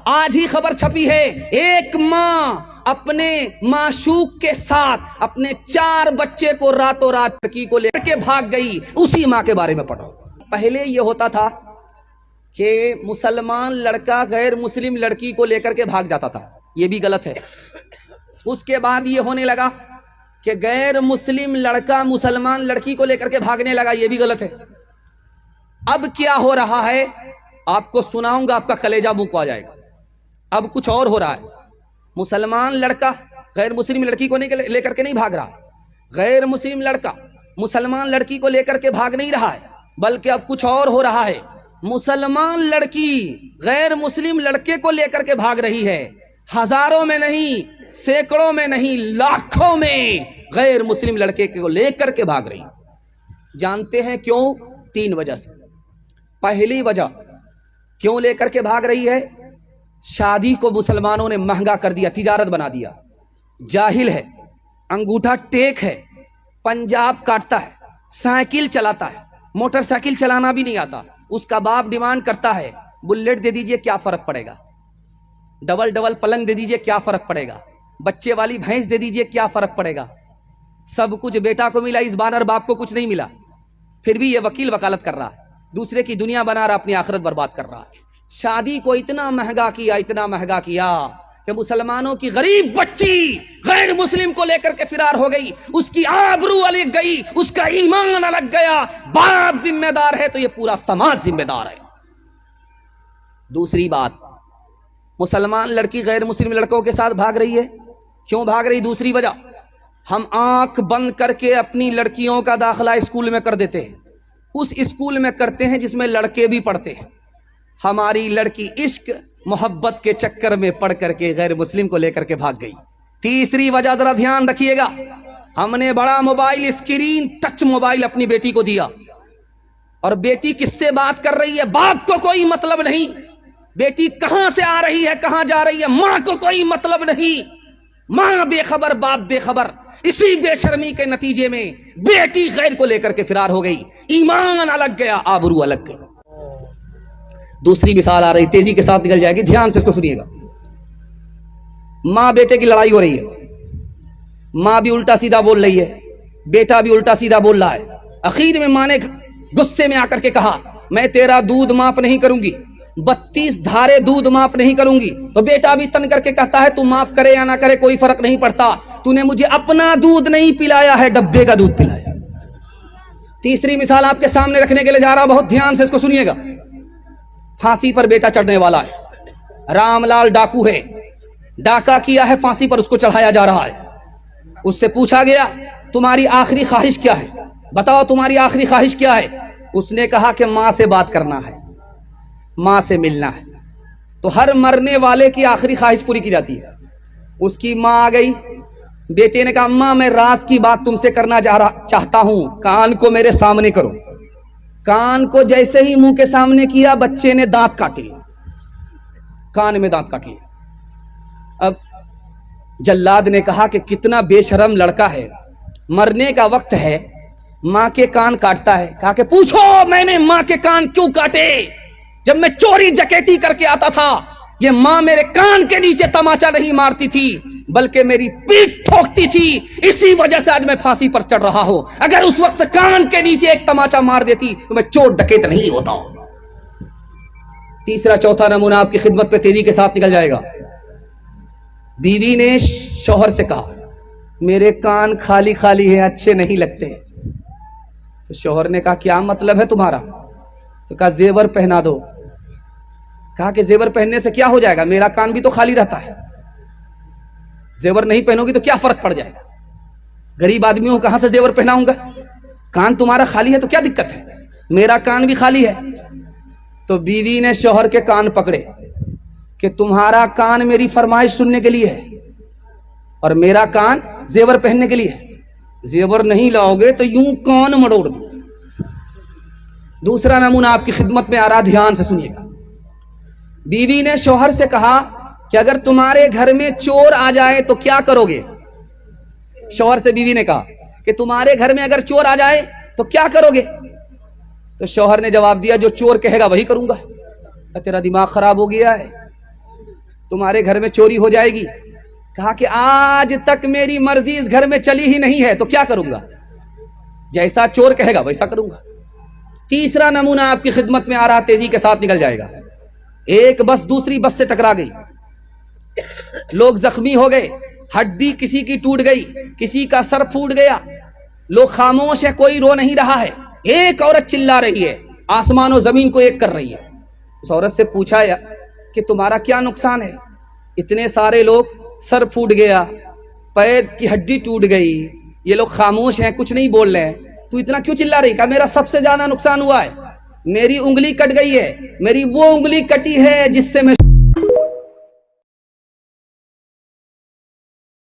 آج ہی خبر چھپی ہے، ایک ماں اپنے معشوق کے ساتھ اپنے 4 بچے کو راتوں رات لڑکی کو لے کے بھاگ گئی۔ اسی ماں کے بارے میں پڑھو۔ پہلے یہ ہوتا تھا کہ مسلمان لڑکا غیر مسلم لڑکی کو لے کر کے بھاگ جاتا تھا، یہ بھی غلط ہے۔ اس کے بعد یہ ہونے لگا کہ غیر مسلم لڑکا مسلمان لڑکی کو لے کر کے بھاگنے لگا، یہ بھی غلط ہے۔ اب کیا ہو رہا ہے آپ کو سناؤں گا، آپ کا کلیجہ منہ کو آ جائے گا۔ اب کچھ اور ہو رہا ہے، مسلمان لڑکا غیر مسلم لڑکی کو لے کر کے نہیں بھاگ رہا، غیر مسلم لڑکا مسلمان لڑکی کو لے کر کے بھاگ نہیں رہا ہے، بلکہ اب کچھ اور ہو رہا ہے، مسلمان لڑکی غیر مسلم لڑکے کو لے کر کے بھاگ رہی ہے۔ ہزاروں میں نہیں، سینکڑوں میں نہیں، لاکھوں میں غیر مسلم لڑکے کو لے کر کے بھاگ رہی۔ جانتے ہیں کیوں؟ 3 وجہ سے۔ پہلی وجہ کیوں لے کر کے بھاگ رہی ہے؟ شادی کو مسلمانوں نے مہنگا کر دیا، تجارت بنا دیا۔ جاہل ہے، انگوٹھا ٹیک ہے، پنجاب کاٹتا ہے، سائیکل چلاتا ہے، موٹر سائیکل چلانا بھی نہیں آتا، اس کا باپ ڈیمانڈ کرتا ہے بلیٹ دے دیجئے، کیا فرق پڑے گا؟ ڈبل پلنگ دے دیجئے، کیا فرق پڑے گا؟ بچے والی بھینس دے دیجئے، کیا فرق پڑے گا؟ سب کچھ بیٹا کو ملا، اس بانر باپ کو کچھ نہیں ملا، پھر بھی یہ وکیل وکالت کر رہا ہے، دوسرے کی دنیا بنا رہا، اپنی آخرت برباد کر رہا ہے۔ شادی کو اتنا مہنگا کیا، اتنا مہنگا کیا کہ مسلمانوں کی غریب بچی غیر مسلم کو لے کر کے فرار ہو گئی، اس کی آبرو الگ گئی، اس کا ایمان الگ گیا۔ باپ ذمہ دار ہے تو یہ پورا سماج ذمہ دار ہے۔ دوسری بات، مسلمان لڑکی غیر مسلم لڑکوں کے ساتھ بھاگ رہی ہے، کیوں بھاگ رہی؟ دوسری وجہ، ہم آنکھ بند کر کے اپنی لڑکیوں کا داخلہ اسکول میں کر دیتے ہیں، اس اسکول میں کرتے ہیں جس میں لڑکے بھی پڑھتے ہیں۔ ہماری لڑکی عشق محبت کے چکر میں پڑھ کر کے غیر مسلم کو لے کر کے بھاگ گئی۔ تیسری وجہ ذرا دھیان رکھیے گا، ہم نے بڑا موبائل، اسکرین ٹچ موبائل اپنی بیٹی کو دیا، اور بیٹی کس سے بات کر رہی ہے باپ کو کوئی مطلب نہیں، بیٹی کہاں سے آ رہی ہے کہاں جا رہی ہے ماں کو کوئی مطلب نہیں، ماں بے خبر باپ بے خبر۔ اسی بے شرمی کے نتیجے میں بیٹی غیر کو لے کر کے فرار ہو گئی، ایمان الگ گیا، آبرو الگ گئی۔ دوسری مثال آ رہی، تیزی کے ساتھ نکل جائے گی، دھیان سے اس کو سنیے گا۔ ماں بیٹے کی لڑائی ہو رہی ہے، ماں بھی الٹا سیدھا بول رہی ہے، بیٹا بھی الٹا سیدھا بول رہا ہے۔ اخیر میں ماں نے غصے میں آ کر کے کہا، میں تیرا دودھ معاف نہیں کروں گی، 32 دھارے دودھ معاف نہیں کروں گی۔ تو بیٹا بھی تن کر کے کہتا ہے، تو معاف کرے یا نہ کرے کوئی فرق نہیں پڑتا، تو نے مجھے اپنا دودھ نہیں پلایا ہے، ڈبے کا دودھ پلایا۔ تیسری مثال آپ کے سامنے رکھنے کے لیے جا رہا، بہت دھیان سے اس کو سنیے گا۔ پھانسی پر بیٹا چڑھنے والا ہے، رام لال ڈاکو ہے، ڈاکہ کیا ہے، پھانسی پر اس کو چڑھایا جا رہا ہے۔ اس سے پوچھا گیا، تمہاری آخری خواہش کیا ہے؟ بتاؤ تمہاری آخری خواہش کیا ہے؟ اس نے کہا کہ ماں سے بات کرنا ہے، ماں سے ملنا ہے۔ تو ہر مرنے والے کی آخری خواہش پوری کی جاتی ہے۔ اس کی ماں آ گئی، بیٹے نے کہا، ماں میں راز کی بات تم سے کرنا چاہتا ہوں، کان کو میرے سامنے کرو۔ کان کو جیسے ہی منہ کے سامنے کیا، بچے نے دانت کاٹ لیا، کان میں دانت کاٹ لیا۔ اب جلاد نے کہا کہ کتنا بے شرم لڑکا ہے، مرنے کا وقت ہے، ماں کے کان کاٹتا ہے۔ کہا کہ پوچھو میں نے ماں کے کان کیوں کاٹے؟ جب میں چوری ڈکیتی کر کے آتا تھا، یہ ماں میرے کان کے نیچے تماچا نہیں مارتی تھی بلکہ میری پیٹھ ٹھوکتی تھی، اسی وجہ سے آج میں پھانسی پر چڑھ رہا ہوں۔ اگر اس وقت کان کے نیچے ایک تماچا مار دیتی تو میں چور ڈکیت نہیں ہوتا ہوں۔ تیسرا چوتھا نمونہ آپ کی خدمت پہ تیزی کے ساتھ نکل جائے گا۔ بیوی نے شوہر سے کہا، میرے کان خالی خالی ہیں، اچھے نہیں لگتے۔ تو شوہر نے کہا، کیا مطلب ہے تمہارا؟ تو کہا، زیور پہنا دو۔ کہا کہ زیور پہننے سے کیا ہو جائے گا؟ میرا کان بھی تو خالی رہتا ہے، زیور نہیں پہنو گی تو کیا فرق پڑ جائے گا؟ غریب آدمی ہوں، کہاں سے زیور پہناؤں گا؟ کان تمہارا خالی ہے تو کیا دقت ہے؟ میرا کان بھی خالی ہے۔ تو بیوی نے شوہر کے کان پکڑے کہ تمہارا کان میری فرمائش سننے کے لیے ہے اور میرا کان زیور پہننے کے لیے ہے، زیور نہیں لاؤ گے تو یوں کان مڑوڑ دو۔ دوسرا نمونہ آپ کی خدمت میں آ رہا، دھیان سے سنیے گا۔ بیوی نے شوہر سے کہا کہ اگر تمہارے گھر میں چور آ جائے تو کیا کرو گے؟ شوہر سے بیوی نے کہا کہ تمہارے گھر میں اگر چور آ جائے تو کیا کرو گے؟ تو شوہر نے جواب دیا، جو چور کہے گا وہی کروں گا۔ تیرا دماغ خراب ہو گیا ہے، تمہارے گھر میں چوری ہو جائے گی. کہا کہ آج تک میری مرضی اس گھر میں چلی ہی نہیں ہے تو کیا کروں گا, جیسا چور کہے گا ویسا کروں گا. تیسرا نمونہ آپ کی خدمت میں آ رہا, تیزی کے ساتھ نکل جائے گا. ایک بس دوسری بس سے ٹکرا گئی, لوگ زخمی ہو گئے, ہڈی کسی کی ٹوٹ گئی, کسی کا سر پھوٹ گیا, لوگ خاموش ہے, کوئی رو نہیں رہا ہے. ایک عورت چلا رہی ہے, آسمان و زمین کو ایک کر رہی ہے. اس عورت سے پوچھا کہ تمہارا کیا نقصان ہے؟ اتنے سارے لوگ, سر پھوٹ گیا, پیر کی ہڈی ٹوٹ گئی, یہ لوگ خاموش ہیں, کچھ نہیں بول رہے ہیں, تو اتنا کیوں چلا رہی؟ کہا میرا سب سے زیادہ نقصان ہوا ہے, میری انگلی کٹ گئی ہے, میری وہ انگلی کٹی ہے جس سے میں